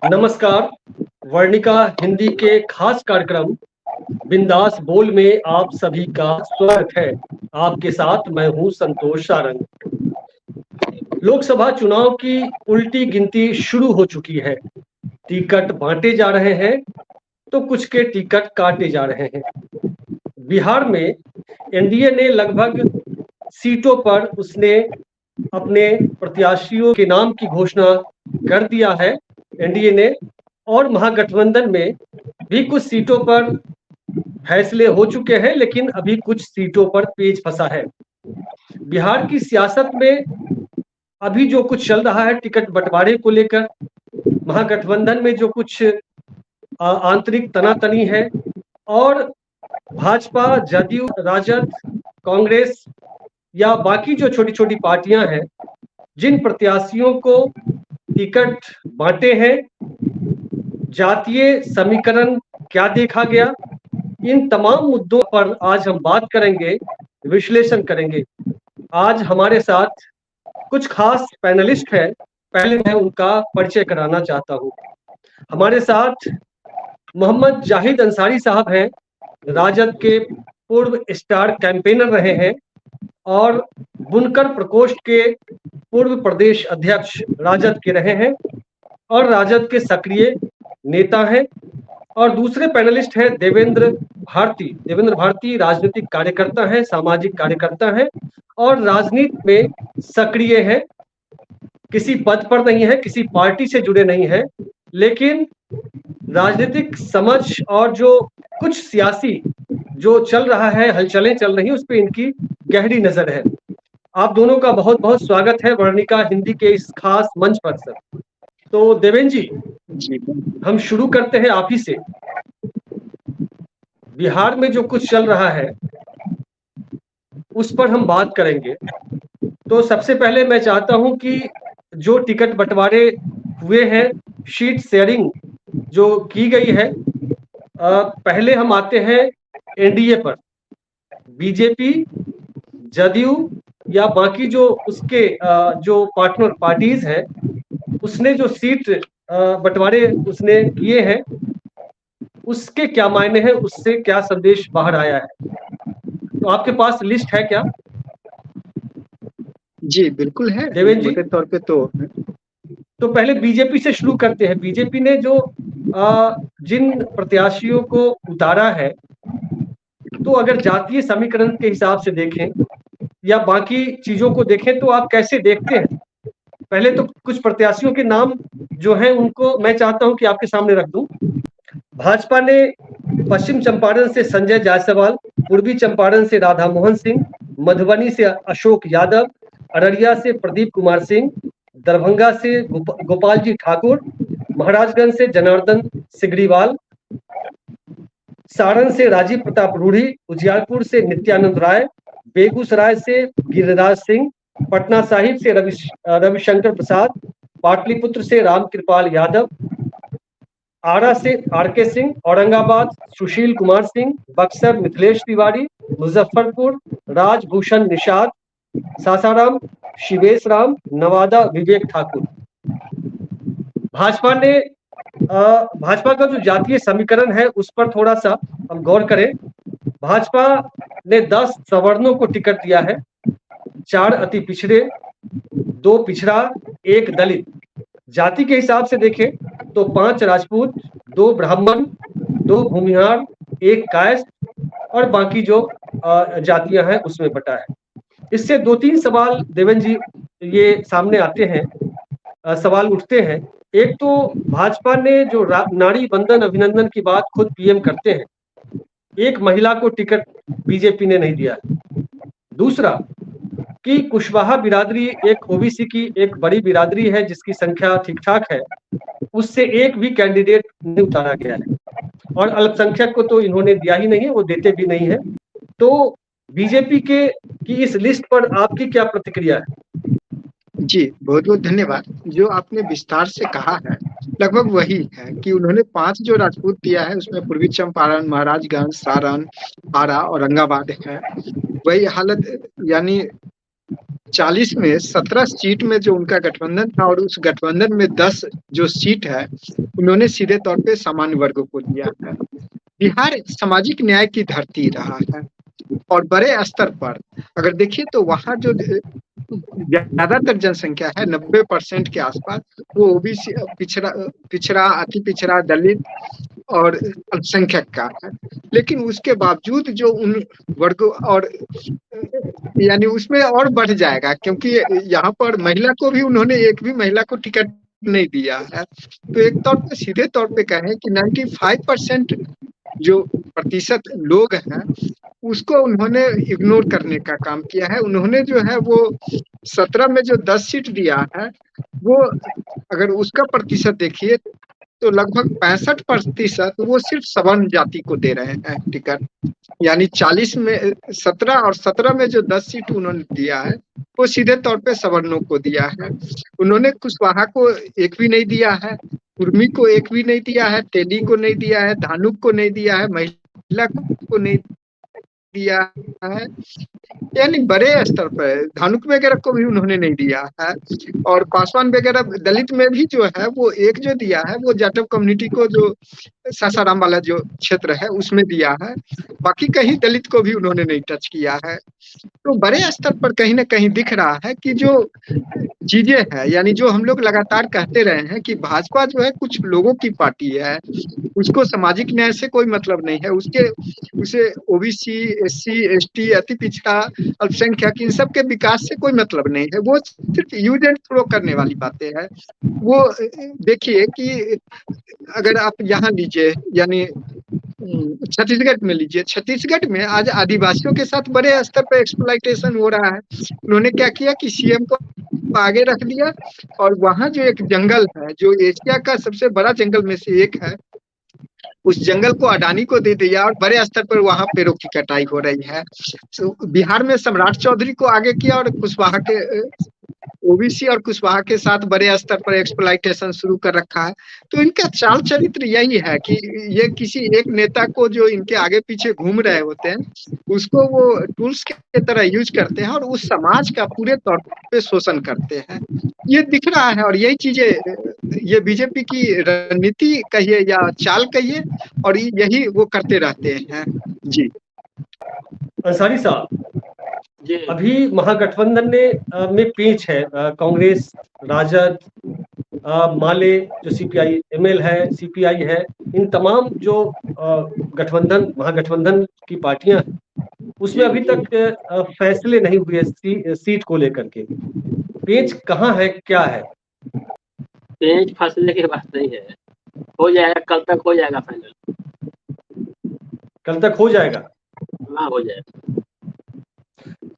नमस्कार। वर्णिका हिंदी के खास कार्यक्रम बिंदास बोल में आप सभी का स्वागत है। आपके साथ मैं हूं संतोष सारंग। लोकसभा चुनाव की उल्टी गिनती शुरू हो चुकी है। टिकट बांटे जा रहे हैं तो कुछ के टिकट काटे जा रहे हैं। बिहार में एनडीए ने लगभग सीटों पर उसने अपने प्रत्याशियों के नाम की घोषणा कर दिया है एनडीए ने, और महागठबंधन में भी कुछ सीटों पर फैसले हो चुके हैं, लेकिन अभी कुछ सीटों पर पेच फंसा है। बिहार की सियासत में अभी जो कुछ चल रहा है टिकट बंटवारे को लेकर, महागठबंधन में जो कुछ आंतरिक तनातनी है, और भाजपा, जदयू, राजद, कांग्रेस या बाकी जो छोटी छोटी पार्टियां हैं, जिन प्रत्याशियों को टिकट बांटे हैं, जातीय समीकरण क्या देखा गया, इन तमाम मुद्दों पर आज हम बात करेंगे, विश्लेषण करेंगे। आज हमारे साथ कुछ खास पैनलिस्ट हैं। पहले मैं उनका परिचय कराना चाहता हूं। हमारे साथ मोहम्मद जाहिद अंसारी साहब हैं, राजद के पूर्व स्टार कैंपेनर रहे हैं और बुनकर प्रकोष्ठ के पूर्व प्रदेश अध्यक्ष राजद के रहे हैं और राजद के सक्रिय नेता हैं। और दूसरे पैनलिस्ट हैं देवेंद्र भारती। देवेंद्र भारती राजनीतिक कार्यकर्ता हैं, सामाजिक कार्यकर्ता हैं और राजनीति में सक्रिय हैं। किसी पद पर नहीं है, किसी पार्टी से जुड़े नहीं है, लेकिन राजनीतिक समझ और जो कुछ सियासी जो चल रहा है, हलचलें चल रही, उस पर इनकी गहरी नजर है। आप दोनों का बहुत बहुत स्वागत है वर्णिका हिंदी के इस खास मंच पर। सर, तो देवेंद्र जी, हम शुरू करते हैं आप ही से। बिहार में जो कुछ चल रहा है उस पर हम बात करेंगे। तो सबसे पहले मैं चाहता हूं कि जो टिकट बंटवारे हुए हैं, शीट शेयरिंग जो की गई है, पहले हम आते हैं एनडीए पर। बीजेपी, जदयू या बाकी जो उसके जो पार्टनर पार्टीज हैं, उसने जो सीट बंटवारे उसने किए हैं, उसके क्या मायने हैं, उससे क्या संदेश बाहर आया है? तो आपके पास लिस्ट है क्या? जी बिल्कुल है देवेंद्र जी, मोटे तौर पे तो पहले बीजेपी से शुरू करते हैं। बीजेपी ने जो जिन प्रत्याशियों को उतारा है, तो अगर जातीय समीकरण के हिसाब से देखें या बाकी चीजों को देखें तो आप कैसे देखते हैं? पहले तो कुछ प्रत्याशियों के नाम जो हैं उनको मैं चाहता हूं कि आपके सामने रख दूं। भाजपा ने पश्चिम चंपारण से संजय जायसवाल, पूर्वी चंपारण से राधा मोहन सिंह, मधुबनी से अशोक यादव, अररिया से प्रदीप कुमार सिंह, दरभंगा से गोपाल जी ठाकुर, महाराजगंज से जनार्दन सिगरीवाल, सारण से राजीव प्रताप रूढ़ी, उजियारपुर से नित्यानंद राय, बेगूसराय से गिरिराज सिंह, पटना साहिब से रविशंकर प्रसाद, पाटलिपुत्र से रामकृपाल यादव, आरा से आरके सिंह, औरंगाबाद सुशील कुमार सिंह, बक्सर मिथिलेश तिवारी, मुजफ्फरपुर राजभूषण निषाद, सासाराम शिवेश राम, नवादा विवेक ठाकुर। भाजपा का जो जातीय समीकरण है उस पर थोड़ा सा हम गौर करें। भाजपा ने 10 सवर्णों को टिकट दिया है, 4 अति पिछड़े, 2 पिछड़ा, 1 दलित। जाति के हिसाब से देखें तो 5 राजपूत, 2 ब्राह्मण, 2 भूमिहार, 1 कायस्थ और बाकी जो जातियां हैं उसमें बटा है। इससे 2-3 सवाल देवेंद्र जी ये सामने आते हैं, सवाल उठते हैं। एक तो भाजपा ने जो नारी बंधन अभिनंदन की बात खुद पीएम करते हैं, एक महिला को टिकट बीजेपी ने नहीं दिया। दूसरा कि कुशवाहा बिरादरी एक ओबीसी की एक बड़ी बिरादरी है जिसकी संख्या ठीक ठाक है, उससे एक भी कैंडिडेट नहीं उतारा गया है और अल्पसंख्यक को तो इन्होंने दिया ही नहीं है, वो देते भी नहीं है। तो बीजेपी की इस लिस्ट पर आपकी क्या प्रतिक्रिया है? जी बहुत बहुत धन्यवाद। जो आपने विस्तार से कहा है लगभग वही है कि उन्होंने 5 जो राजपूत दिया है उसमें पूर्वी चंपारण, महाराजगंज, सारण, आरा, औरंगाबाद है। वही हालत यानी 40 में 17 सीट में जो उनका गठबंधन था और उस गठबंधन में 10 जो सीट है उन्होंने सीधे तौर पे सामान्य वर्गों को दिया है। बिहार सामाजिक न्याय की धरती रहा है और बड़े स्तर पर अगर देखिए तो वहाँ जो ज्यादातर जनसंख्या है 90% के आसपास वो ओबीसी पिछड़ा पिछड़ा अति पिछड़ा दलित और अल्पसंख्यक का है। लेकिन उसके बावजूद जो उन वर्गों और यानी उसमें और बढ़ जाएगा क्योंकि यहाँ पर महिला को भी उन्होंने एक भी महिला को टिकट नहीं दिया है। तो एक तौर पे सीधे तौर पे कहें कि 95% जो प्रतिशत लोग हैं उसको उन्होंने इग्नोर करने का काम किया है। उन्होंने जो है वो 17 में जो 10 सीट दिया है वो अगर उसका प्रतिशत देखिए तो लगभग 65% वो सिर्फ सवर्ण जाति को दे रहे हैं टिकट। यानी 40 में 17 और 17 में जो 10 सीट उन्होंने दिया है वो सीधे तौर पे सवर्णों को दिया है। उन्होंने कुशवाहा को एक भी नहीं दिया है, कुर्मी को एक भी नहीं दिया है, तेली को नहीं दिया है, धानुक को नहीं दिया है, महिला को नहीं दिया है। यानी बड़े स्तर पर धानुक वगैरह को भी उन्होंने नहीं दिया है। और पासवान वगैरह दलित में भी जो है वो एक जो दिया है वो जाटव कम्युनिटी को जो सासाराम वाला जो क्षेत्र है उसमें दिया है। बाकी कहीं दलित को भी उन्होंने नहीं टच किया है। तो बड़े स्तर पर कहीं ना कहीं दिख रहा है कि जो चीजें हैं यानी जो हम लोग लगातार कहते रहे हैं कि भाजपा जो है कुछ लोगों की पार्टी है, उसको सामाजिक न्याय से कोई मतलब नहीं है, उसे ओबीसी एससी एसटी अति पिछड़ा अल्पसंख्यक इन सब के विकास से कोई मतलब नहीं है। वो सिर्फ यूज एंड थ्रो करने वाली बातें हैं। वो देखिए कि अगर आप यहाँ लीजिए यानी छत्तीसगढ़ में लीजिए, छत्तीसगढ़ में आज आदिवासियों के साथ बड़े स्तर पर एक्सप्लॉइटेशन हो रहा है। उन्होंने क्या किया कि सीएम को आगे रख दिया और वहां जो एक जंगल है जो एशिया का सबसे बड़ा जंगल में से एक है उस जंगल को अडानी को दे दिया और बड़े स्तर पर वहां पेड़ों की कटाई हो रही है। तो बिहार में सम्राट चौधरी को आगे किया और कुशवाहा के ओबीसी और कुशवाहा के साथ बड़े स्तर पर एक्सप्लॉइटेशन शुरू कर रखा है। तो इनका चाल चरित्र यही है कि ये किसी एक नेता को जो इनके आगे पीछे घूम रहे होते हैं उसको वो टूल्स के तरह यूज करते हैं और उस समाज का पूरे तौर पे शोषण करते हैं। ये दिख रहा है और यही चीजें ये बीजेपी की रणनीति कहिए या चाल कहिए और यही वो करते रहते हैं। जी अंसारी साहब, अभी महागठबंधन में पेच है कांग्रेस, राजद, माले जो सीपीआई एमएल है, सीपीआई है, इन तमाम जो गठबंधन महागठबंधन की पार्टियां हैं उसमें अभी तक फैसले नहीं हुए सीट को लेकर के। पेच कहाँ है, क्या है? पेच फंसने की बात नहीं है, हो जाएगा, कल तक हो जाएगा फाइनल। कल तक हो जाएगा? हाँ हो जाएगा।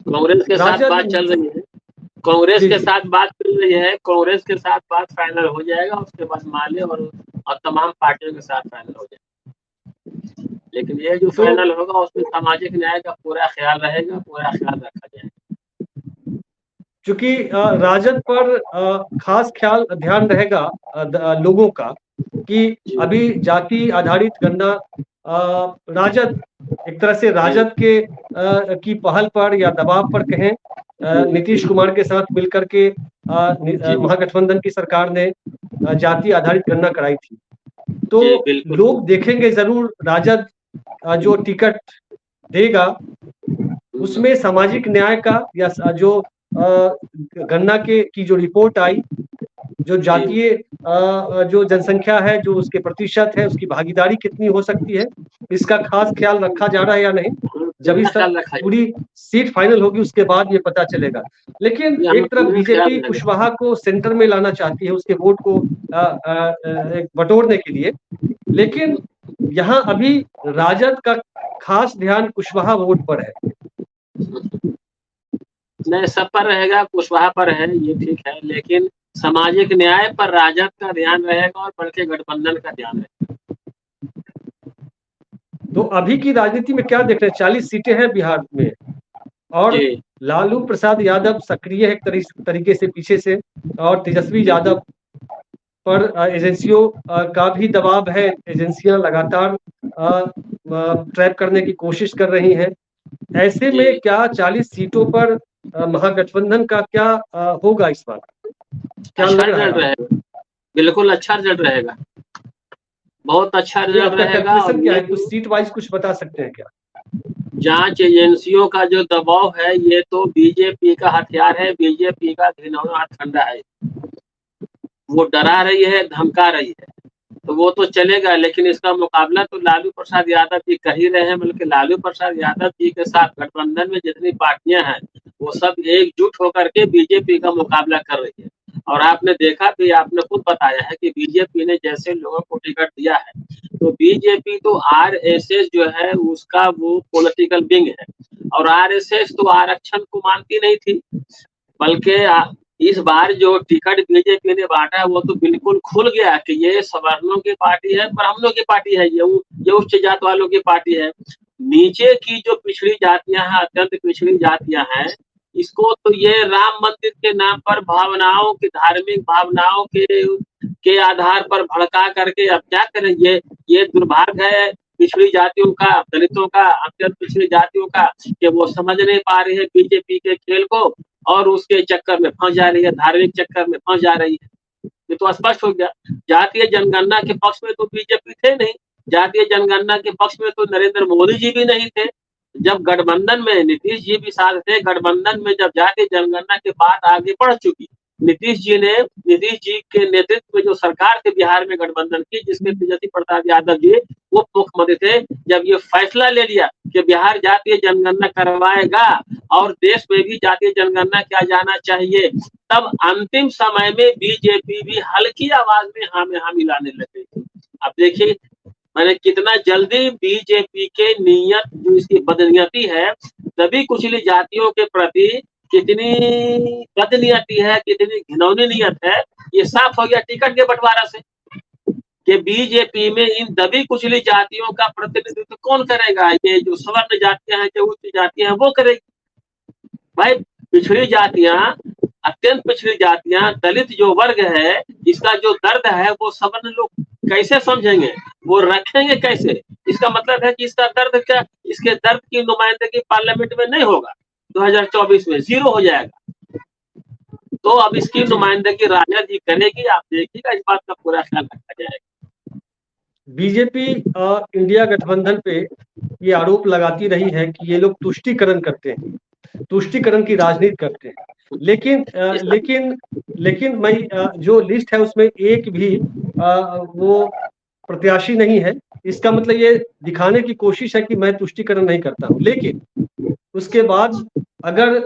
कांग्रेस के साथ बात चल रही है, कांग्रेस के साथ बात चल रही है, कांग्रेस के साथ बात फाइनल हो जाएगा, उसके बाद माले और तमाम पार्टियों के साथ फाइनल हो जाएगा। लेकिन ये जो फाइनल होगा उसमें सामाजिक न्याय का पूरा ख्याल रहेगा, पूरा ख्याल रखा जाएगा। क्योंकि राजद पर खास ख्याल ध्यान रहेगा लोगों का कि अभी जाति आधारित गणना राजद एक तरह से राजद के की पहल पर या दबाव पर कहें नीतीश कुमार के साथ मिलकर के महागठबंधन की सरकार ने जाति आधारित गणना कराई थी। तो लोग देखेंगे जरूर राजद जो टिकट देगा उसमें सामाजिक न्याय का या जो गणना की जो रिपोर्ट आई, जो जातीय जो जनसंख्या है, जो उसके प्रतिशत है, उसकी भागीदारी कितनी हो सकती है, इसका खास ख्याल रखा जा रहा है या नहीं। जब इस पूरी सीट फाइनल होगी उसके बाद ये पता चलेगा। लेकिन एक तरफ बीजेपी कुशवाहा को सेंटर में लाना चाहती है, उसके वोट को बटोरने के लिए, लेकिन यहाँ अभी राजद का खास ध्यान कुशवाहा वोट पर है। नहीं, सब पर रहेगा, कुशवाहा पर है, ये ठीक है, लेकिन सामाजिक न्याय पर राजद का ध्यान रहेगा और बल्कि गठबंधन का ध्यान रहेगा। तो अभी की राजनीति में क्या देख रहे हैं? 40 सीटें हैं बिहार में और लालू प्रसाद यादव सक्रिय है एक तरीके से पीछे से, और तेजस्वी यादव पर एजेंसियों का भी दबाव है। एजेंसियां लगातार ट्रैप करने की कोशिश कर रही हैं। ऐसे में क्या 40 सीटों पर महागठबंधन का क्या होगा इस बार, क्या अच्छा लग रहा रिजल्ट है? रहेगा, बिल्कुल अच्छा रिजल्ट रहेगा, बहुत अच्छा ये रिजल्ट आपका रहेगा। और कैलकुलेशन क्या ये है, कुछ सीट वाइज कुछ बता सकते हैं क्या? जांच एजेंसियों का जो दबाव है, ये तो बीजेपी का हथियार है, बीजेपी का घिनौना हथकंडा है। वो डरा रही है, धमका रही है, तो वो तो चलेगा, लेकिन इसका मुकाबला तो लालू प्रसाद यादव जी कर ही रहे हैं। बल्कि लालू प्रसाद यादव जी के साथ गठबंधन में जितनी पार्टियां हैं, वो सब एकजुट होकर के बीजेपी का मुकाबला कर रही है। और आपने देखा भी, आपने खुद बताया है कि बीजेपी ने जैसे लोगों को टिकट दिया है, तो बीजेपी तो आरएसएस जो है उसका वो पॉलिटिकल विंग है, और आरएसएस तो आरक्षण को मानती नहीं थी। बल्कि इस बार जो टिकट बीजेपी ने बांटा, वो तो बिल्कुल खुल गया कि ये सवर्णों की पार्टी है, ब्राह्मणों की पार्टी है, ये उच्च जात वालों की पार्टी है। नीचे की जो पिछड़ी जातियां हैं, अत्यंत पिछड़ी जातियां हैं, इसको तो ये राम मंदिर के नाम पर भावनाओं की, धार्मिक भावनाओं के आधार पर भड़का करके अब क्या करें। ये दुर्भाग्य है पिछड़ी जातियों का, दलितों का, अत्यंत पिछड़ी जातियों का, कि वो समझ नहीं पा रही है बीजेपी के खेल को, और उसके चक्कर में फंस जा रही है, धार्मिक चक्कर में फंस जा रही है। ये तो स्पष्ट हो गया। जातीय जनगणना के पक्ष में तो बीजेपी थे नहीं, जातीय जनगणना के पक्ष में तो नरेंद्र मोदी जी भी नहीं थे। जब गठबंधन में नीतीश जी भी साथ थे, गठबंधन में जब जातीय जनगणना की बात आगे बढ़ चुकी, नीतीश जी के नेतृत्व में जो सरकार थी बिहार में गठबंधन की, जिसके तेजस्वी प्रसाद यादव जी वो मुख्यमंत्री थे, जब ये फैसला ले लिया कि बिहार जातीय जनगणना करवाएगा और देश में भी जातीय जनगणना किया जाना चाहिए, तब अंतिम समय में बीजेपी भी हल्की आवाज में हाँ में हाँ मिलाने लग गई। अब देखिए मैंने कितना जल्दी बीजेपी के नियत, जो इसकी बदनीयती है, सभी कुचली जातियों के प्रति कितनी बदनीयती है, कितनी घिनौनी नियत है, ये साफ हो गया टिकट के बंटवारा से, कि बीजेपी में इन दबी कुचली जातियों का प्रतिनिधित्व कौन करेगा। ये जो स्वर्ण जातियां हैं, जो उच्च जातियां हैं, वो करेगी। भाई पिछड़ी जातियां, अत्यंत पिछड़ी जातियां, दलित जो वर्ग है, इसका जो दर्द है वो सवर्ण लोग कैसे समझेंगे, वो रखेंगे कैसे। इसका मतलब है कि इसका दर्द क्या, इसके दर्द की नुमाइंदगी पार्लियामेंट में नहीं होगा, 2024 में जीरो हो जाएगा। तो अब इसकी नुमाइंदगी राजा जी करेगी, आप देखिएगा, इस बात का पूरा ख्याल रखा जाएगा। बीजेपी इंडिया गठबंधन पे ये आरोप लगाती रही है कि ये लोग तुष्टीकरण करते हैं, तुष्टीकरण की राजनीति करते हैं, लेकिन मैं जो लिस्ट है उसमें एक भी वो प्रत्याशी नहीं है। इसका मतलब ये दिखाने की कोशिश है कि मैं तुष्टीकरण नहीं करता हूं। लेकिन उसके बाद अगर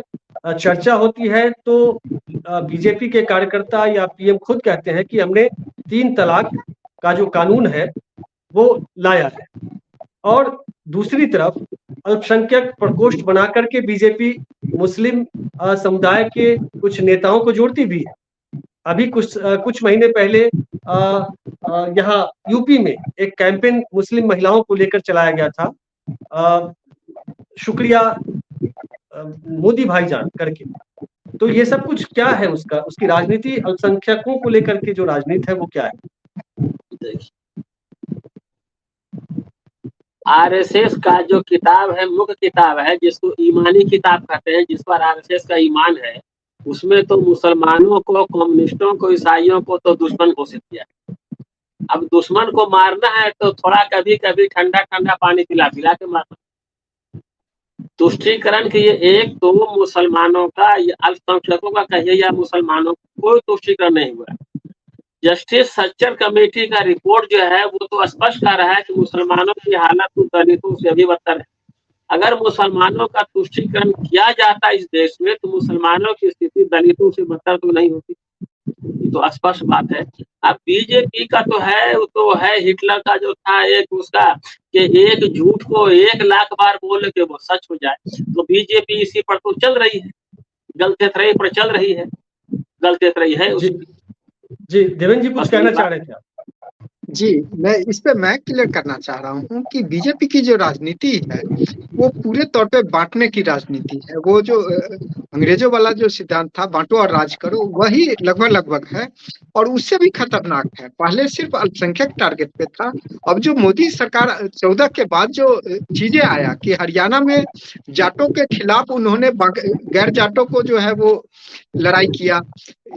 चर्चा होती है तो बीजेपी के कार्यकर्ता या पीएम खुद कहते हैं कि हमने 3 तलाक का जो कानून है वो लाया है, और दूसरी तरफ अल्पसंख्यक प्रकोष्ठ बना करके बीजेपी मुस्लिम समुदाय के कुछ नेताओं को जोड़ती भी है। अभी कुछ महीने पहले यहाँ यूपी में एक कैंपेन मुस्लिम महिलाओं को लेकर चलाया गया था, शुक्रिया मोदी भाईजान करके। तो ये सब कुछ क्या है, उसकी राजनीति, अल्पसंख्यकों को लेकर के जो राजनीति है वो क्या है? आरएसएस का जो किताब है, मुख्य किताब है, जिसको ईमानी किताब कहते हैं, जिस पर आरएसएस का ईमान है, उसमें तो मुसलमानों को, कम्युनिस्टों को, ईसाइयों को तो दुश्मन घोषित किया। अब दुश्मन को मारना है तो थोड़ा कभी कभी ठंडा ठंडा पानी पिला पिला के मारना। तुष्टीकरण की ये एक तो मुसलमानों का, अल्पसंख्यकों का कहिए या मुसलमानों, कोई तुष्टीकरण नहीं हुआ। जस्टिस सच्चर कमेटी का रिपोर्ट जो है वो तो स्पष्ट कर रहा है कि मुसलमानों की हालत तो दलितों से भी बदतर है। अगर मुसलमानों का तुष्टीकरण किया जाता इस देश में, तो मुसलमानों की स्थिति दलितों से बदतर तो नहीं होती, ये तो स्पष्ट बात है। अब बीजेपी का तो है, वो तो है हिटलर का जो था एक उसका, कि एक झूठ को 1 लाख बार बोले कि वो सच हो जाए। तो बीजेपी इसी पर तो चल रही है, गलतेतरई पर चल रही है, गलतेतरई है उसकी। जी देवेंद्र जी कुछ कहना चाह रहे थे आप? जी, मैं क्लियर करना चाह रहा हूँ कि बीजेपी की जो राजनीति है, वो पूरे तौर पे बाँटने की राजनीति है। वो जो अंग्रेज़ों वाला जो सिद्धांत था बाँटो और राज करो, वही लगभग-लगभग है और उससे भी खतरनाक है। पहले सिर्फ़ अल्पसंख्यक टारगेट पे था, अब जो मोदी सरकार 14 के बाद जो चीज़ें आया कि हरियाणा में जाटों के खिलाफ उन्होंने गैर जाटों को जो है वो लड़ाई किया।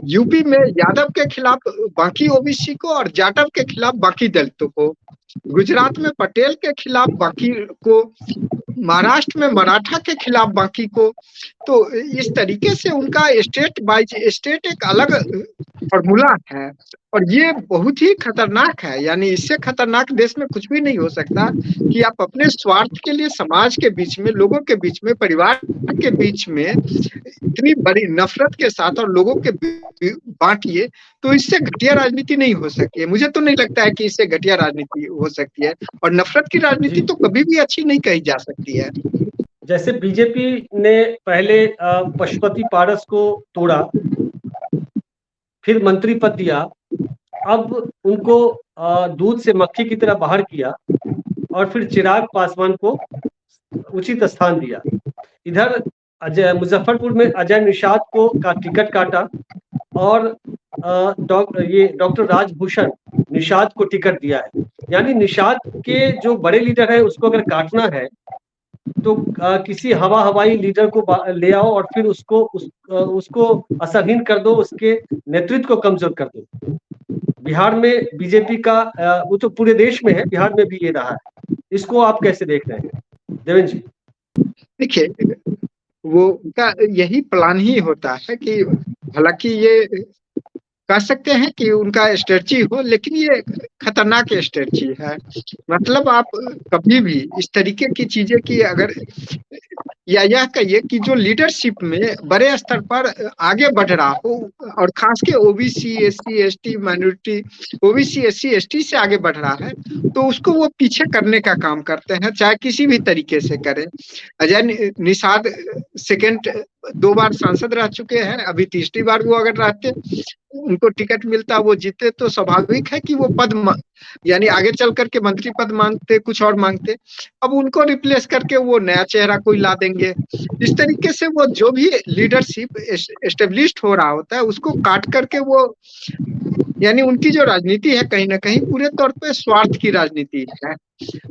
यूपी में यादव के खिलाफ बाकी ओबीसी को और जाटव के खिलाफ बाकी दलितों को, गुजरात में पटेल के खिलाफ बाकी को, महाराष्ट्र में मराठा के खिलाफ बाकी को। तो इस तरीके से उनका स्टेट बाय स्टेट एक अलग फॉर्मूला है और ये बहुत ही खतरनाक है। यानी इससे खतरनाक देश में कुछ भी नहीं हो सकता कि आप अपने स्वार्थ के लिए समाज के बीच में, लोगों के बीच में, परिवार के बीच में इतनी बड़ी नफरत के साथ और लोगों के बांटिए, तो इससे घटिया राजनीति नहीं हो सकती है। मुझे तो नहीं लगता है कि इससे घटिया राजनीति हो सकती है और नफरत की राजनीति तो कभी भी अच्छी नहीं कही जा सकती है। जैसे बीजेपी ने पहले पशुपति पारस को तोड़ा, फिर मंत्री पद दिया, अब उनको दूध से मक्खी की तरह बाहर किया और फिर चिराग पासवान को उचित स्थान दिया। इधर मुजफ्फरपुर में अजय निषाद को का टिकट काटा और डॉक्टर राजभूषण निषाद को टिकट दिया है। यानी निषाद के जो बड़े लीडर है उसको अगर काटना है तो किसी हवाई लीडर को ले आओ और फिर उसको असरहीन कर दो, उसके नेतृत्व को कमजोर कर दो। बिहार में बीजेपी का वो तो पूरे देश में है, बिहार में भी ये रहा है। इसको आप कैसे देख रहे हैं देवेंद्र जी? देखिए, वो का यही प्लान ही होता है कि हालांकि ये कह सकते हैं कि उनका स्ट्रेटजी हो, लेकिन ये खतरनाक स्ट्रेटजी है। मतलब आप कभी भी इस तरीके की चीजें की अगर या यह कहिए कि जो लीडरशिप में बड़े स्तर पर आगे बढ़ रहा हो और खास के OBC SC ST minority, OBC SC ST से आगे बढ़ रहा है तो उसको वो पीछे करने का काम करते हैं, चाहे किसी भी तरीके से करें। अजय निषाद सेकंड 2 बार सांसद रह चुके हैं, अभी तीसरी बार वो अगर रहते, उनको टिकट मिलता, वो जीते तो स्वाभाविक है कि वो पद यानी आगे चल करके मंत्री पद मांगते, कुछ और मांगते। अब उनको रिप्लेस करके वो नया चेहरा कोई ला देंगे। इस तरीके से वो जो भी लीडरशिप एस्टेब्लिश्ड हो रहा होता है उसको काट करके वो, यानी उनकी जो राजनीति है कहीं ना कहीं पूरे तौर पे स्वार्थ की राजनीति है।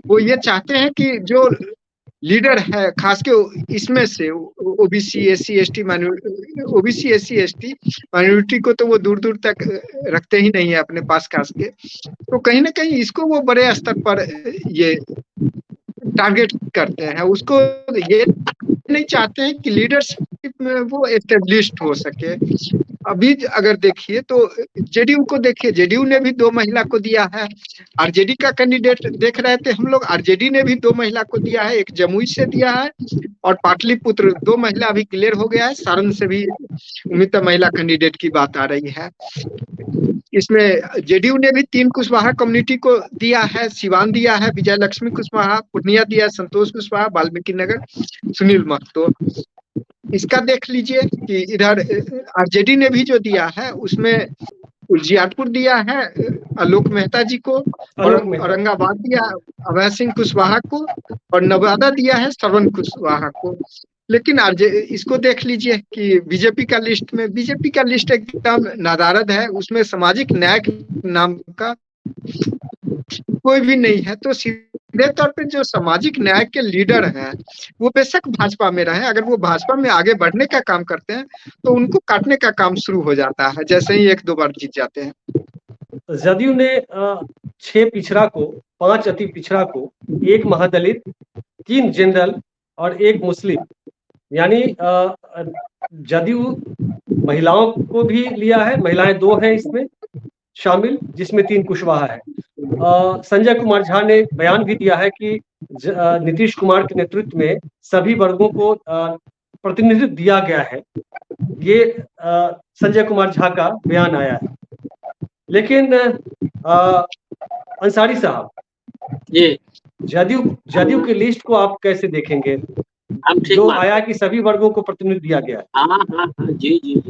वो ये चाहते हैं कि जो लीडर है खास के इसमें से ओबीसी एससी एसटी माइनॉरिटी को तो वो दूर दूर तक रखते ही नहीं है अपने पास खास के। तो कहीं ना कहीं इसको वो बड़े स्तर पर ये टारगेट करते हैं, उसको ये नहीं चाहते हैं कि लीडरशिप में वो एस्टेब्लिश्ड हो सके। अभी अगर देखिए तो जेडीयू को देखिए, जेडीयू ने भी 2 महिला को दिया है। आरजेडी का कैंडिडेट देख रहे थे हम लोग, आरजेडी ने भी 2 महिला को दिया है, एक जमुई से दिया है और पाटलिपुत्र 2 महिला अभी क्लियर हो गया है। सारण से भी उम्मीद महिला कैंडिडेट की बात आ रही है। इसमें जेडीयू ने भी 3 कुशवाहा कम्युनिटी को दिया है, सिवान दिया है विजय लक्ष्मी कुशवाहा, पूर्णिया दिया संतोष कुशवाहा, वाल्मीकि नगर सुनील महतो। इसका देख लीजिए कि इधर आरजेडी ने भी जो दिया है उसमें उजियारपुर दिया है आलोक मेहता जी को, और औरंगाबाद दिया अभय सिंह कुशवाहा को, और नवादा दिया है श्रवण कुशवाहा को। लेकिन इसको देख लीजिए कि बीजेपी का लिस्ट एकदम नादारद है, उसमें सामाजिक न्याय नाम का कोई भी नहीं है। तो सीधे तौर पे जो सामाजिक न्याय के लीडर हैं वो बेशक भाजपा में रहे, अगर वो भाजपा में आगे बढ़ने का काम करते हैं तो उनको काटने का काम शुरू हो जाता है जैसे ही 1-2 बार जीत जाते हैं। जदयू ने 6 पिछड़ा को, 5 अति पिछड़ा को, 1 महादलित, 3 जनरल और 1 मुस्लिम, यानी जदयू महिलाओं को भी लिया है, महिलाएं 2 हैं इसमें शामिल, जिसमें 3 कुशवाहा है। संजय कुमार झा ने बयान भी दिया है कि नीतीश कुमार के नेतृत्व में सभी वर्गों को प्रतिनिधित्व दिया गया है। ये संजय कुमार झा का बयान आया है। लेकिन अंसारी साहब, ये जदयू की लिस्ट को आप कैसे देखेंगे? जो आया कि सभी वर्गों को प्रतिनिधित्व दिया गया है। हाँ, जी।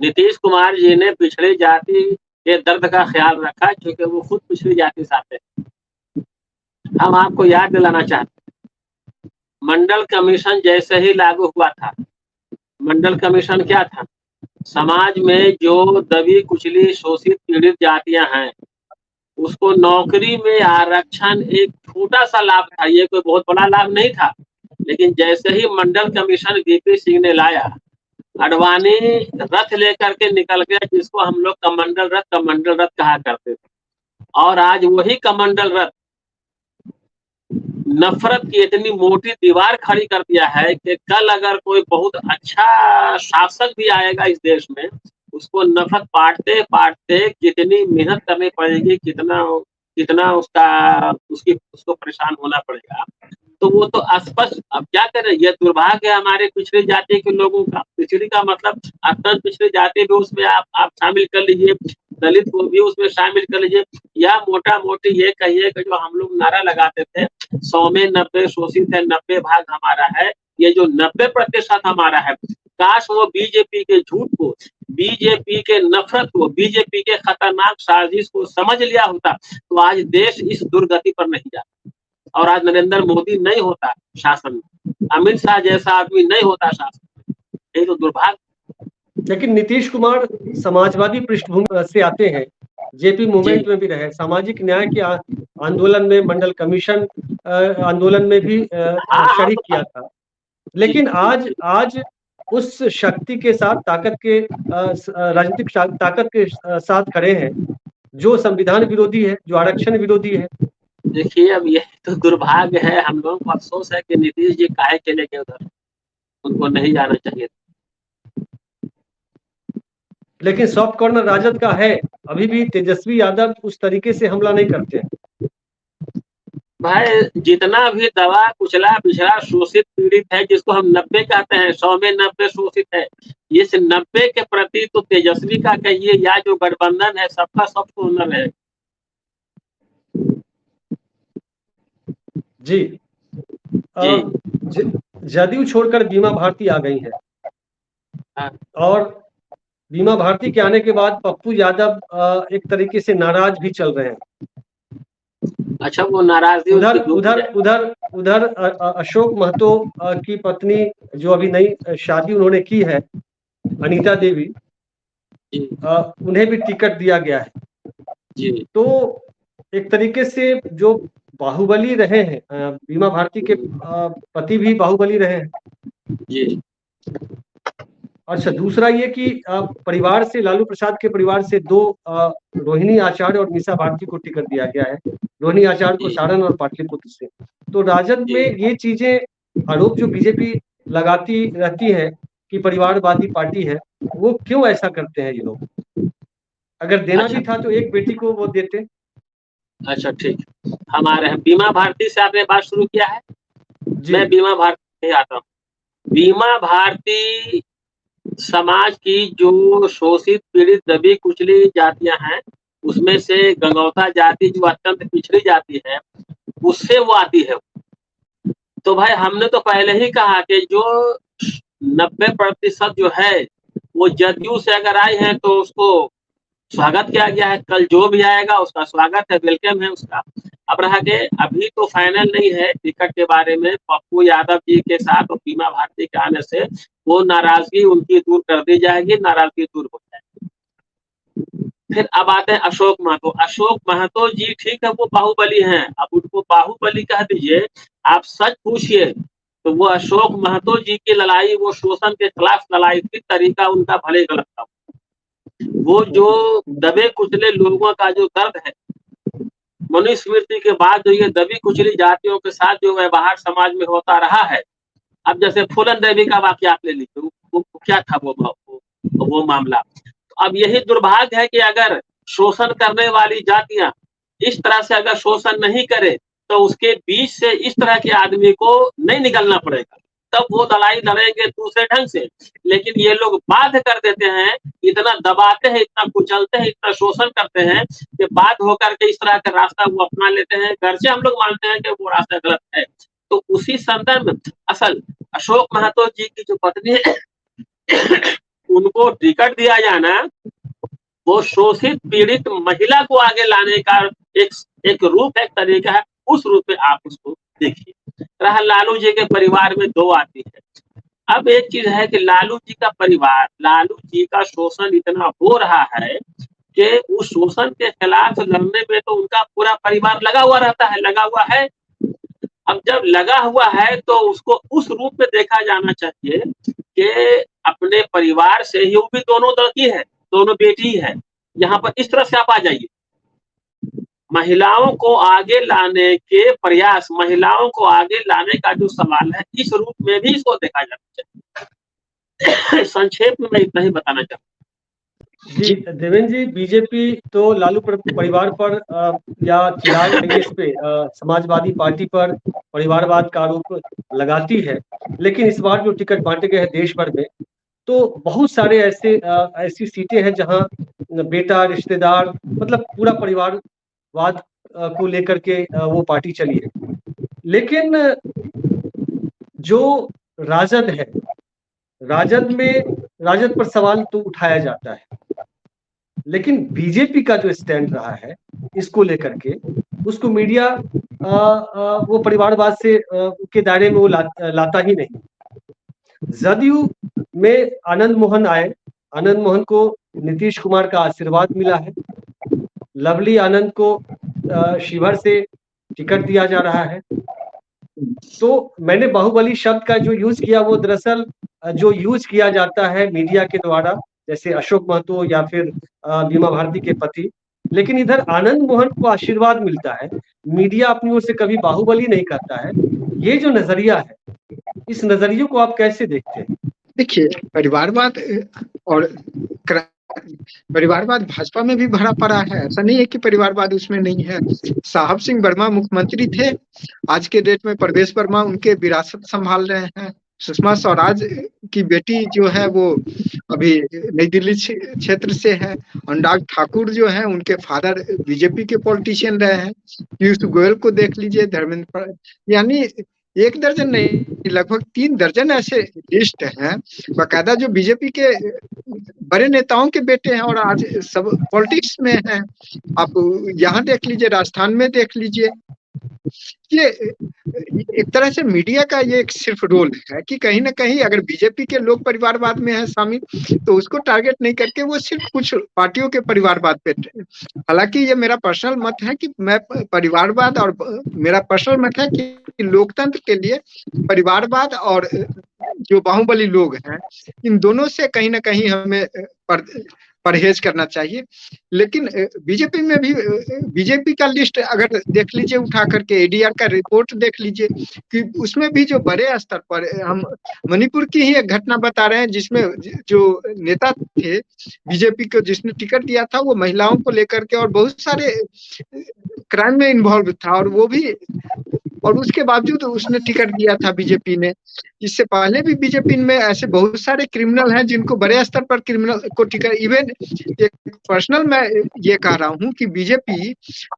नीतीश कुमार जी ने पिछड़े जाति के दर्द का ख्याल रखा, क्योंकि वो खुद पिछड़ी जाति से आते हैं। हम आपको याद दिलाना चाहते हैं, मंडल कमीशन जैसे ही लागू हुआ था, मंडल कमीशन क्या था? समाज में जो दबी कुचली शोषित पीड़ित जातियां हैं, उसको नौकरी में आरक्षण एक छोटा सा लाभ था, ये कोई बहुत बड़ा लाभ नहीं था। लेकिन जैसे ही मंडल कमीशन वीपी सिंह ने लाया, अडवाणी रथ लेकर के निकल गया, जिसको हम लोग कमंडल रथ कहा करते थे। और आज वही कमंडल रथ नफरत की इतनी मोटी दीवार खड़ी कर दिया है कि कल अगर कोई बहुत अच्छा शासक भी आएगा इस देश में, उसको नफरत पाटते पाटते कितनी मेहनत करनी पड़ेगी, कितना उसको परेशान होना पड़ेगा। तो वो तो स्पष्ट। अब क्या करें, ये दुर्भाग्य है हमारे पिछड़ी जाति के लोगों का। पिछड़ी का मतलब अत्यंत पिछड़ी जाति भी उसमें आप शामिल कर लीजिए, दलित को भी उसमें शामिल कर लीजिए, या मोटा मोटी ये कहिए कि जो हम लोग नारा लगाते थे 100 में 90 शोषित है, 90 भाग हमारा है, ये जो 90% हमारा है, काश वो बीजेपी के झूठ को, बीजेपी के नफरत को, बीजेपी के खतरनाक साजिश को समझ लिया होता, तो आज देश इस दुर्गति पर नहीं जाता, और आज नरेंद्र मोदी नहीं होता शासन में, अमित शाह जैसा आदमी नहीं होता शासन में। ये तो दुर्भाग्य। लेकिन नीतीश कुमार समाजवादी पृष्ठभूमि से आते हैं, जेपी मूवमेंट में भी रहे, सामाजिक न्याय के आंदोलन में, मंडल कमीशन आंदोलन में भी शरीक किया था। लेकिन आज उस शक्ति के साथ, ताकत के राजनीतिक ताकत के साथ खड़े हैं जो संविधान विरोधी है, जो आरक्षण विरोधी है। देखिए, अब ये तो दुर्भाग्य है, हम लोगों को अफसोस है कि नीतीश जी काहे चले गए उधर, उनको नहीं जाना चाहिए। लेकिन सॉफ्ट कॉर्नर राजद का है, अभी भी तेजस्वी यादव उस तरीके से हमला नहीं करते हैं। भाई, जितना भी दबा कुचला पिछड़ा शोषित पीड़ित है, जिसको हम 90 कहते हैं, 100 में 90 शोषित है, इस 90 के प्रति तो तेजस्वी का कहिए या जो गठबंधन है, सबका सब कॉर्नर है। जी, जदयू छोड़कर बीमा भारती आ गई है। हाँ। और बीमा भारती के आने के बाद पप्पू यादव एक तरीके से नाराज भी चल रहे हैं। अच्छा, वो नाराजगी उधर अशोक महतो की पत्नी जो अभी नई शादी उन्होंने की है, अनीता देवी, उन्हें भी टिकट दिया गया है। जी। तो एक तरीके से जो बाहुबली रहे हैं, बीमा भारती के पति भी बाहुबली रहे हैं। जी। अच्छा, दूसरा ये कि परिवार से, लालू प्रसाद के परिवार से 2 रोहिणी आचार्य और मीसा भारती को टिकट दिया गया है, रोहिणी आचार्य को सारण और पाटलिपुत्र से। तो राजद में ये चीजें, आरोप जो बीजेपी लगाती रहती है कि परिवारवादी पार्टी है, वो क्यों ऐसा करते हैं ये लोग? अगर देना भी था तो एक बेटी को वो देते। अच्छा, ठीक, हमारे बीमा भारती से आपने बात शुरू किया है, मैं बीमा भारती में आता हूँ। बीमा भारती समाज की जो शोषित पीड़ित दबी कुचली जातियां हैं, उसमें से गंगौता जाति जो अत्यंत पिछड़ी जाति है, उससे वो आती है। तो भाई, हमने तो पहले ही कहा कि जो 90% जो है वो जदयू से अगर आई है तो उसको स्वागत किया गया है, कल जो भी आएगा उसका स्वागत है, वेलकम है उसका। अब रहा के अभी तो फाइनल नहीं है टिकट के बारे में, पप्पू यादव जी के साथ और बीमा भारती के आने से वो नाराजगी उनकी दूर कर दी जाएगी, नाराजगी दूर हो जाएगी। फिर अब आते हैं अशोक महतो। अशोक महतो जी ठीक है, वो बाहुबली हैं, अब उनको बाहुबली कह दीजिए, आप सच पूछिए तो वो अशोक महतो जी की लड़ाई, वो शोषण के खिलाफ लड़ाई थी, तरीका उनका भले गलत था। वो जो दबे कुचले लोगों का जो दर्द है, मनुस्मृति के बाद जो ये दबी कुचली जातियों के साथ जो व्यवहार समाज में होता रहा है, अब जैसे फूलन देवी का वाकया आप ले लीजिए, वो क्या था वो मामला। तो अब यही दुर्भाग्य है कि अगर शोषण करने वाली जातियां इस तरह से अगर शोषण नहीं करे तो उसके बीच से इस तरह के आदमी को नहीं निकलना पड़ेगा, तब वो लड़ाई लड़ेंगे दूसरे ढंग से। लेकिन ये लोग बाध्य कर देते हैं, इतना दबाते हैं, इतना कुचलते हैं, इतना शोषण करते हैं कि बाध्य होकर के इस तरह का रास्ता वो अपना लेते हैं। घर से हम लोग मानते हैं कि वो रास्ता गलत है। तो उसी संदर्भ में असल अशोक महतो जी की जो पत्नी है उनको टिकट दिया जाना वो शोषित पीड़ित महिला को आगे लाने का एक रूप है, एक तरीका है, उस रूप में आप उसको देखिए। रहा लालू जी के परिवार में 2 आदमी है। अब एक चीज है कि लालू जी का परिवार, लालू जी का शोषण इतना हो रहा है कि उस शोषण के खिलाफ लड़ने में तो उनका पूरा परिवार लगा हुआ रहता है, लगा हुआ है। अब जब लगा हुआ है तो उसको उस रूप में देखा जाना चाहिए कि अपने परिवार से ही, वो भी दोनों लड़की है, दोनों बेटी है, यहाँ पर इस तरह से आप आ जाइए। महिलाओं को आगे लाने के प्रयास, महिलाओं को आगे लाने का जो सवाल है, इस रूप में भी इसको देखा जाना चाहिए। संक्षेप में मैं इतना ही बताना चाहूँ। जी देवेंद्र जी, बीजेपी तो लालू परिवार पर या चिराग आईएएस पे समाजवादी पार्टी पर परिवारवाद का आरोप लगाती है, लेकिन इस बार जो टिकट बांटे गए हैं देश भर में, तो बहुत सारे ऐसी सीटें हैं जहां बेटा, रिश्तेदार, मतलब पूरा परिवारवाद को लेकर के वो पार्टी चली है। लेकिन जो राजद है, राजद पर सवाल तो उठाया जाता है, लेकिन बीजेपी का जो स्टैंड रहा है इसको लेकर के, उसको मीडिया वो परिवारवाद से के दायरे में वो लाता ही नहीं। जदयू में आनंद मोहन आए, आनंद मोहन को नीतीश कुमार का आशीर्वाद मिला है। लवली आनंद को शिवहर से टिकट दिया जा रहा है। तो मैंने बाहुबली शब्द का जो यूज किया, वो दरअसल जो यूज किया जाता है मीडिया के द्वारा, जैसे अशोक महतो या फिर बीमा भारती के पति, लेकिन इधर आनंद मोहन को आशीर्वाद मिलता है। मीडिया अपनी ओर से कभी बाहुबली नहीं करता है। ये जो नजरिया है, इस नजरिए को आप कैसे देखते हैं? देखिए, परिवारवाद और परिवारवाद भाजपा में भी भरा पड़ा है, ऐसा नहीं है कि परिवारवाद उसमें नहीं है। साहब सिंह वर्मा मुख्यमंत्री थे, आज के डेट में प्रवेश वर्मा उनके विरासत संभाल रहे हैं। सुषमा स्वराज की बेटी जो है वो अभी नई दिल्ली क्षेत्र से है। अनुराग ठाकुर जो है, उनके फादर बीजेपी के पॉलिटिशियन रहे हैं। पीयूष गोयल को देख लीजिए, धर्मेंद्र, यानी 1 दर्जन नहीं, लगभग 3 दर्जन ऐसे लिस्ट हैं बाकायदा जो बीजेपी के बड़े नेताओं के बेटे हैं और आज सब पॉलिटिक्स में हैं। आप यहाँ देख लीजिए, राजस्थान में देख लीजिए। ये एक तरह से मीडिया का ये एक सिर्फ रोल है कि कहीं ना कहीं अगर बीजेपी के लोग परिवारवाद में है शामिल, तो उसको टारगेट नहीं करके वो सिर्फ कुछ पार्टियों के परिवारवाद पे। हालांकि ये मेरा पर्सनल मत है कि मैं परिवारवाद, और मेरा पर्सनल मत है कि लोकतंत्र के लिए परिवारवाद और जो बाहुबली लोग हैं, इन दोनों से कहीं ना कहीं हमें परहेज करना चाहिए। लेकिन बीजेपी में भी, बीजेपी का लिस्ट अगर देख लीजिए उठा करके, एडीआर का रिपोर्ट देख लीजिए कि उसमें भी जो बड़े स्तर पर, हम मणिपुर की ही एक घटना बता रहे हैं जिसमें जो नेता थे बीजेपी को, जिसने टिकट दिया था, वो महिलाओं को लेकर के और बहुत सारे क्राइम में इन्वॉल्व था, और वो भी, और उसके बावजूद उसने टिकट दिया था बीजेपी ने। इससे पहले भी बीजेपी में ऐसे बहुत सारे क्रिमिनल हैं जिनको बड़े स्तर पर क्रिमिनल को टिकट, इवन एक पर्सनल मैं ये कह रहा हूँ कि बीजेपी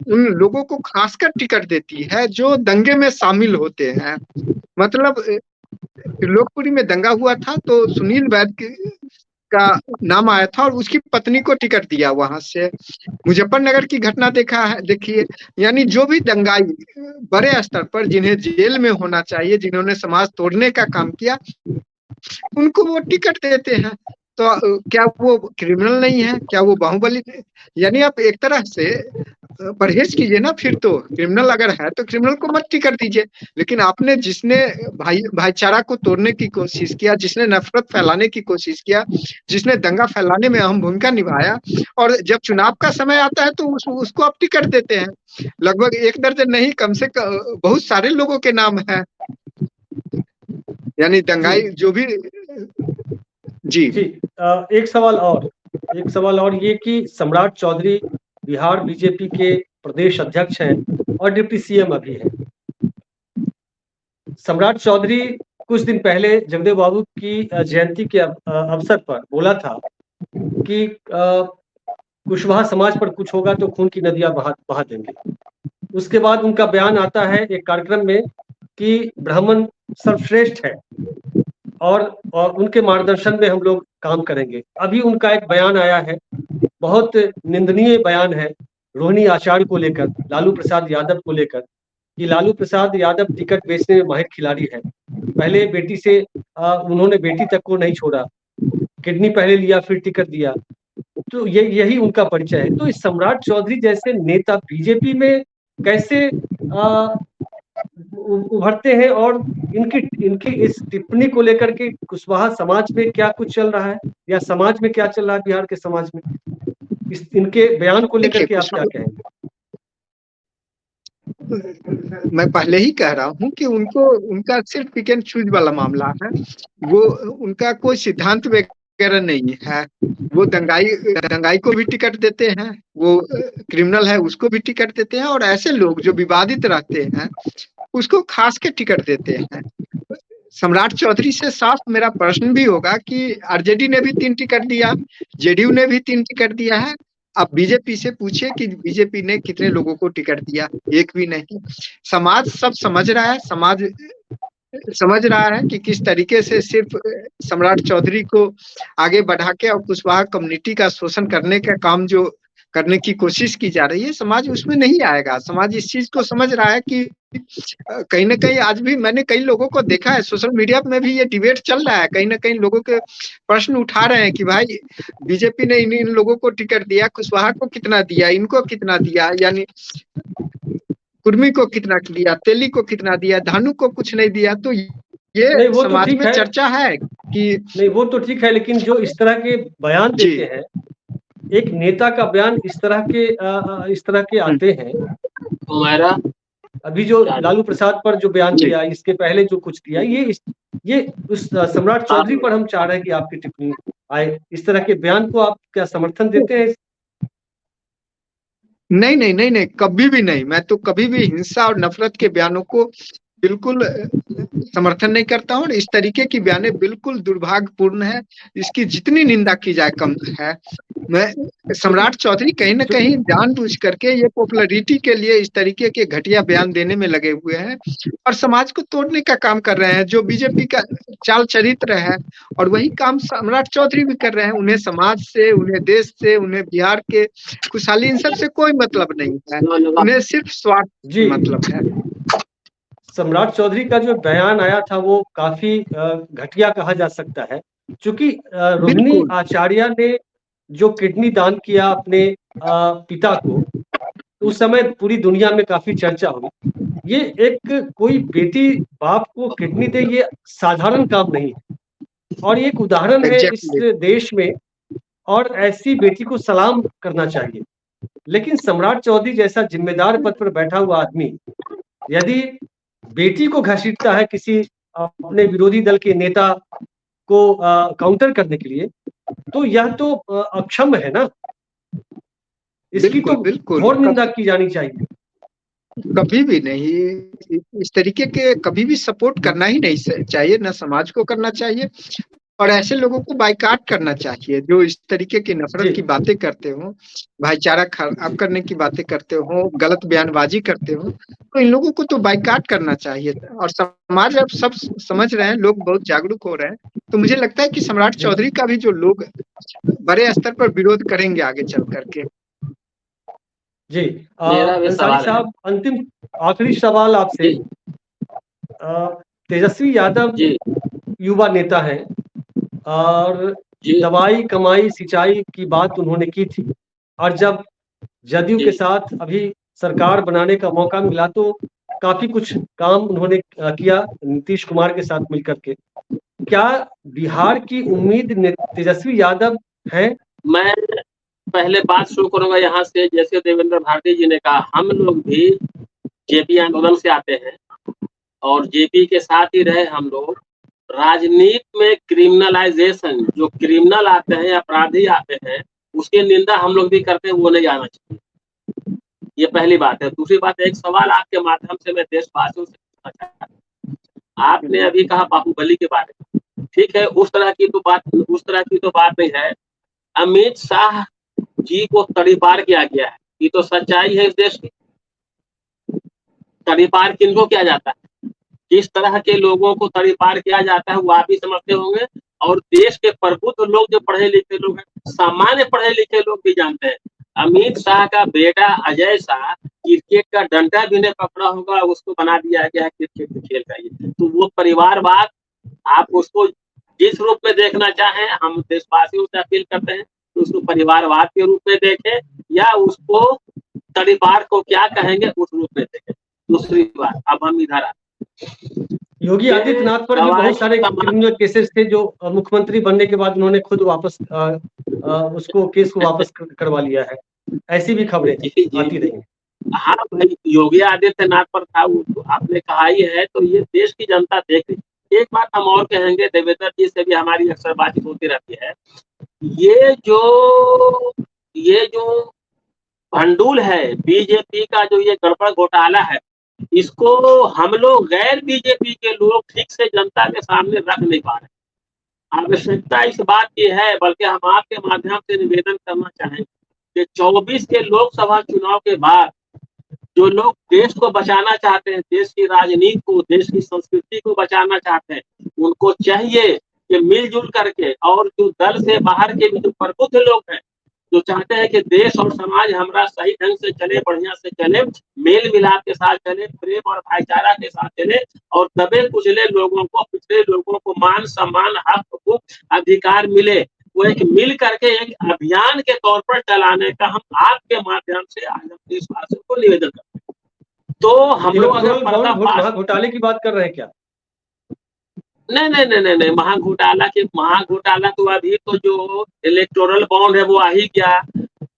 उन लोगों को खासकर टिकट देती है जो दंगे में शामिल होते हैं। मतलब त्रिलोकपुरी में दंगा हुआ था तो सुनील वैद्य का नाम आया था और उसकी पत्नी को टिकट दिया वहां से। मुजफ्फरनगर की घटना देखा है, देखिए, यानी जो भी दंगाई बड़े स्तर पर जिन्हें जेल में होना चाहिए, जिन्होंने समाज तोड़ने का काम किया, उनको वो टिकट देते हैं। तो क्या वो क्रिमिनल नहीं है? क्या वो बाहुबली? यानी आप एक तरह से परहेज कीजिए ना। फिर तो क्रिमिनल अगर है तो क्रिमिनल को मत टिकट दीजिए। लेकिन आपने जिसने भाईचारा को तोड़ने की कोशिश किया, जिसने नफरत फैलाने की कोशिश किया, जिसने दंगा फैलाने में अहम भूमिका निभाया, और जब चुनाव का समय आता है तो उसको आप टिकट देते हैं। लगभग 1 दर्जन नहीं, कम से कम बहुत सारे लोगों के नाम है, यानी दंगाई जो भी। जी जी, एक सवाल और ये कि सम्राट चौधरी बिहार बीजेपी के प्रदेश अध्यक्ष हैं और डिप्टी सीएम अभी हैं। सम्राट चौधरी कुछ दिन पहले जगदेव बाबू की जयंती के अवसर पर बोला था कि कुशवाहा समाज पर कुछ होगा तो खून की नदियां बहा देंगे। उसके बाद उनका बयान आता है एक कार्यक्रम में कि ब्राह्मण सर्वश्रेष्ठ है और उनके मार्गदर्शन में हम लोग काम करेंगे। अभी उनका एक बयान आया है बहुत निंदनीय बयान है रोहिणी आचार्य को लेकर, लालू प्रसाद यादव को लेकर, कि लालू प्रसाद यादव टिकट बेचने में माहिर खिलाड़ी है। पहले बेटी से उन्होंने बेटी तक को नहीं छोड़ा, किडनी पहले लिया फिर टिकट दिया, तो यही उनका परिचय है। तो इस सम्राट चौधरी जैसे नेता बीजेपी में कैसे उभरते हैं, और इनकी इनकी इस टिप्पणी को लेकर के कुशवाहा समाज में क्या कुछ चल रहा है, या समाज में क्या चल रहा है, बिहार के समाज में इनके बयान को लेकर के आप क्या कहेंगे? मैं पहले ही कह रहा हूँ कि उनका सिर्फ पिक एंड चूज वाला मामला है, वो उनका कोई सिद्धांत वगैरह नहीं है। वो दंगाई को भी टिकट देते हैं, वो क्रिमिनल है उसको भी टिकट देते हैं, और ऐसे लोग जो विवादित रहते हैं उसको खास के टिकट देते हैं। सम्राट चौधरी से साफ मेरा प्रश्न भी होगा कि आरजेडी ने भी 3 टिकट दिया, जेडीयू ने भी 3 टिकट दिया है। अब बीजेपी से पूछे कि बीजेपी ने कितने लोगों को टिकट दिया, एक भी नहीं। समाज सब समझ रहा है, समाज समझ रहा है कि किस तरीके से सिर्फ सम्राट चौधरी को आगे बढ़ा के और कुशवाहा कम्युनिटी का शोषण करने का काम जो करने की कोशिश की जा रही है, समाज उसमें नहीं आएगा। समाज इस चीज को समझ रहा है कि कहीं ना कहीं आज भी मैंने कई लोगों को देखा है, सोशल मीडिया में भी ये डिबेट चल रहा है, कहीं ना कहीं लोगों के प्रश्न उठा रहे हैं कि भाई बीजेपी ने इन लोगों को टिकट दिया, कुशवाहा को कितना दिया, इनको कितना दिया, यानी कुर्मी को कितना दिया, तेली को कितना दिया, धानु को कुछ नहीं दिया। तो ये समाज में चर्चा है कि नहीं, वो तो ठीक है, लेकिन जो इस तरह के बयान देते हैं, एक नेता का बयान इस तरह के आते हैं, हमारा अभी जो लालू प्रसाद पर जो बयान दिया, इसके पहले जो कुछ दिया, ये उस सम्राट चौधरी पर हम चाह रहे हैं कि आपकी टिप्पणी आए। इस तरह के बयान को आप क्या समर्थन देते हैं? नहीं, कभी भी नहीं। मैं तो कभी भी हिंसा और नफरत के बयानों को बिल्कुल समर्थन नहीं करता हूँ। इस तरीके की बयाने बिल्कुल दुर्भाग्यपूर्ण है, इसकी जितनी निंदा की जाए कम है। मैं सम्राट चौधरी कहीं ना कहीं जानबूझ करके ये पॉपुलैरिटी के लिए इस तरीके के घटिया बयान देने में लगे हुए हैं और समाज को तोड़ने का काम कर रहे हैं, जो बीजेपी का चाल चरित्र है। और वही काम सम्राट चौधरी भी कर रहे हैं। उन्हें समाज से, उन्हें देश से, उन्हें बिहार के खुशहाली, इन सब से कोई मतलब नहीं है, उन्हें सिर्फ स्वार्थ मतलब है। सम्राट चौधरी का जो बयान आया था वो काफी घटिया कहा जा सकता है, क्योंकि रोहिणी आचार्य ने जो किडनी दान किया अपने पिता को, उस समय पूरी दुनिया में काफी चर्चा हुई। ये एक कोई बेटी बाप को किडनी दे, ये साधारण काम नहीं है, और एक उदाहरण है इस देश में, और ऐसी बेटी को सलाम करना चाहिए। लेकिन सम्राट चौधरी जैसा जिम्मेदार पद पर बैठा हुआ आदमी यदि बेटी को घसीटता है किसी अपने विरोधी दल के नेता को काउंटर करने के लिए, तो यह तो अक्षम है ना, इसकी तो घोर निंदा की जानी चाहिए। कभी भी नहीं, इस तरीके के कभी भी सपोर्ट करना ही नहीं चाहिए, ना समाज को करना चाहिए, और ऐसे लोगों को बाइकाट करना चाहिए जो इस तरीके की नफरत की बातें करते हो, भाईचारा खराब करने की बातें करते हो, गलत बयानबाजी करते हो, तो इन लोगों को तो बाइकाट करना चाहिए। और समाज अब सब समझ रहे हैं, लोग बहुत जागरूक हो रहे हैं। तो मुझे लगता है कि सम्राट चौधरी का भी जो लोग बड़े स्तर पर विरोध करेंगे आगे चल करके। जी अंसारी साहब, अंतिम आखिरी सवाल आपसे। तेजस्वी यादव युवा नेता है और दवाई कमाई सिंचाई की बात उन्होंने की थी, और जब जदयू के साथ अभी सरकार बनाने का मौका मिला तो काफी कुछ काम उन्होंने किया नीतीश कुमार के साथ मिलकर के। क्या बिहार की उम्मीद तेजस्वी यादव है? मैं पहले बात शुरू करूंगा यहाँ से। जैसे देवेंद्र भारती जी ने कहा, हम लोग भी जेपी आंदोलन से आते हैं और जेपी के साथ ही रहे हम लोग। राजनीति में क्रिमिनलाइजेशन, जो क्रिमिनल आते हैं, अपराधी आते हैं, उसकी निंदा हम लोग भी करते हैं, वो नहीं आना चाहिए। ये पहली बात है। दूसरी बात, एक सवाल आपके माध्यम से मैं देशवासियों से पूछना चाहता हूँ। आपने अभी कहा बाहुबली के बारे में, ठीक है, उस तरह की तो बात नहीं है। अमित शाह जी को तड़ीपार किया गया है, ये तो सच्चाई है इस देश की। तड़ीपार किनको किया जाता है, किस तरह के लोगों को तड़ीपार किया जाता है, वो आप भी समझते होंगे और देश के प्रबुद्ध लोग जो पढ़े लिखे लोग हैं, सामान्य पढ़े लिखे लोग भी जानते हैं। अमित शाह का बेटा अजय शाह क्रिकेट का डंडा भी नहीं पकड़ा होगा, उसको बना दिया गया है क्रिकेट खेल का। ये तो वो परिवारवाद, आप उसको जिस रूप में देखना चाहें, हम देशवासियों से अपील करते हैं कि उसको परिवारवाद के रूप में देखें, या उसको परिवार को क्या कहेंगे उस रूप में देखें। दूसरी बात, अब हम इधर आते, योगी आदित्यनाथ पर भी बहुत सारे क्रिमिनल केसेस थे जो मुख्यमंत्री बनने के बाद उन्होंने खुद वापस उसको केस को वापस करवा लिया है, ऐसी भी खबरें आती रही। हाँ भाई, योगी आदित्यनाथ पर था, वो आपने कहा ही है, तो ये देश की जनता देख रही। एक बात हम और कहेंगे, देवेंद्र जी से भी हमारी अक्सर बातचीत होती रहती है, ये जो भंडूल है बीजेपी का, जो ये गड़बड़ घोटाला है, इसको हम लोग गैर बीजेपी के लोग ठीक से जनता के सामने रख नहीं पा रहे। आवश्यकता इस बात की है, बल्कि हम आपके माध्यम से निवेदन करना चाहेंगे कि 24 के लोकसभा चुनाव के बाद जो लोग देश को बचाना चाहते हैं, देश की राजनीति को, देश की संस्कृति को बचाना चाहते हैं, उनको चाहिए कि मिलजुल करके, और जो दल से बाहर के भी जो प्रबुद्ध लोग हैं, जो चाहते हैं कि देश और समाज हमारा सही ढंग से चले, बढ़िया से चले, मेल मिलाप के साथ चले, प्रेम और भाईचारा के साथ चले, और दबे कुचले लोगों को, पिछड़े लोगों को मान सम्मान, हक, हुकूक, अधिकार मिले, वो एक मिल करके एक अभियान के तौर पर चलाने का हम आपके माध्यम से आज हम देशवासियों को निवेदन करते हैं। तो हम लोग अगर घोटाले की बात कर रहे हैं क्या? नहीं, महाघोटाला तो अभी तो जो इलेक्टोरल बॉन्ड है वो आ ही गया,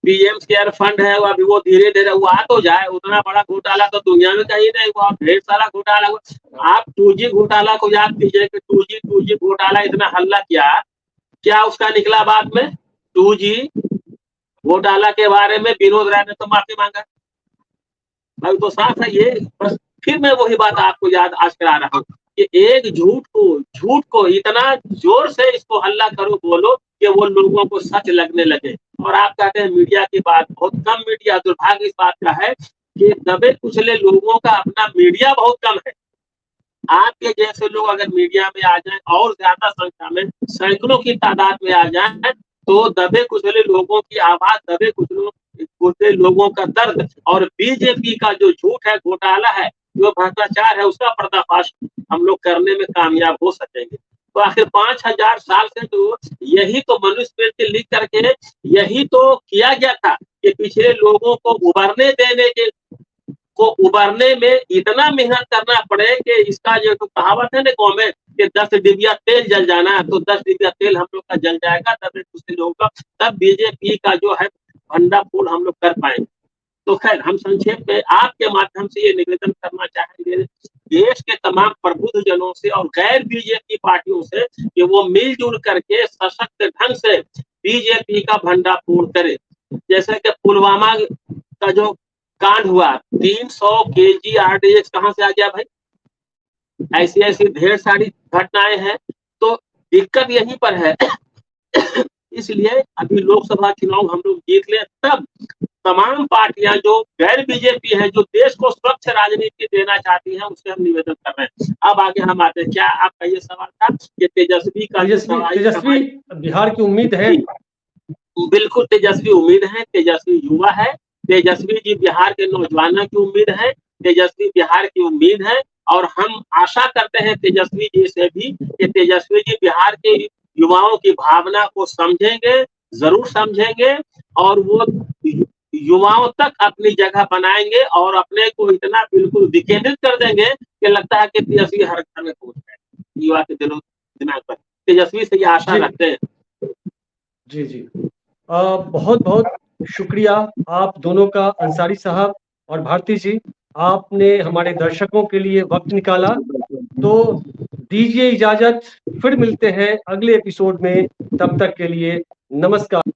पीएम केयर फंड है वो अभी वो धीरे धीरे वो आ तो जाए। उतना बड़ा घोटाला तो दुनिया में कहीं नहीं हुआ, ढेर सारा घोटाला हुआ। आप 2G घोटाला को याद कीजिए कि 2G घोटाला इतना हल्ला किया, क्या उसका निकला बाद में? 2G घोटाला के बारे में विनोद राय ने तो माफी मांगा भाई, तो साफ है ये। बस फिर मैं वही बात आपको याद आज करा रहा हूँ कि एक झूठ को इतना जोर से इसको हल्ला करो, बोलो कि वो लोगों को सच लगने लगे। और आप कहते हैं मीडिया की बात, बहुत कम मीडिया, दुर्भाग्य इस बात का है कि दबे कुचले लोगों का अपना मीडिया बहुत कम है। आपके जैसे लोग अगर मीडिया में आ जाएं और ज्यादा संख्या में, सैकड़ों की तादाद में आ जाएं, तो दबे कुचले लोगों की आवाज, दबे कुचले लोगों का दर्द, और बीजेपी का जो झूठ है, घोटाला है, जो भ्रष्टाचार है, उसका पर्दाफाश हम लोग करने में कामयाब हो सकेंगे। तो आखिर 5000 साल से तो यही तो मनुस्मृति के लिख करके यही तो किया गया था कि पिछले लोगों को उबरने में इतना मेहनत करना पड़े कि इसका जो तो कहावत है ना गाँव में कि 10 डिबिया तेल जल जाना, तो 10 डिबिया तेल हम लोग का जल जाएगा, तब दूसरे लोगों का, तब बीजेपी का जो है भंडाफोड़ हम लोग कर पाएंगे। तो खैर, हम संक्षेप में आपके माध्यम से ये निवेदन करना चाहेंगे देश के तमाम प्रबुद्ध जनों से और गैर बीजेपी पार्टियों से कि वो मिलजुल करके सशक्त ढंग से बीजेपी का भंडाफोड़ करे। जैसे कि पुलवामा का जो कांड हुआ, 300 kg RDX कहां से आ गया भाई? ऐसी ढेर सारी घटनाएं हैं, तो दिक्कत यहीं पर है। इसलिए अभी लोकसभा चुनाव हम लोग जीत ले, तब तमाम पार्टियां जो गैर बीजेपी है, जो देश को स्वच्छ राजनीति देना चाहती हैं, उससे हम निवेदन कर रहे हैं। अब आगे हम आते हैं, क्या आपका ये सवाल था कि तेजस्वी बिहार की उम्मीद है? बिल्कुल तेजस्वी उम्मीद है, तेजस्वी युवा है, तेजस्वी जी बिहार के नौजवानों की उम्मीद है, तेजस्वी बिहार की उम्मीद है। और हम आशा करते हैं तेजस्वी जी से भी कि तेजस्वी जी बिहार के युवाओं की भावना को समझेंगे, जरूर समझेंगे, और वो युवाओं तक अपनी जगह बनाएंगे और अपने को इतना बिल्कुल विकेंद्रित कर देंगे कि लगता है कि तेजस्वी हर घर में पहुंच गए युवा के दिलों दिमाग पर। तेजस्वी से ये आशा रखते हैं। जी बहुत बहुत शुक्रिया आप दोनों का, अंसारी साहब और भारती जी, आपने हमारे दर्शकों के लिए वक्त निकाला। तो दीजिए इजाजत, फिर मिलते हैं अगले एपिसोड में, तब तक के लिए नमस्कार।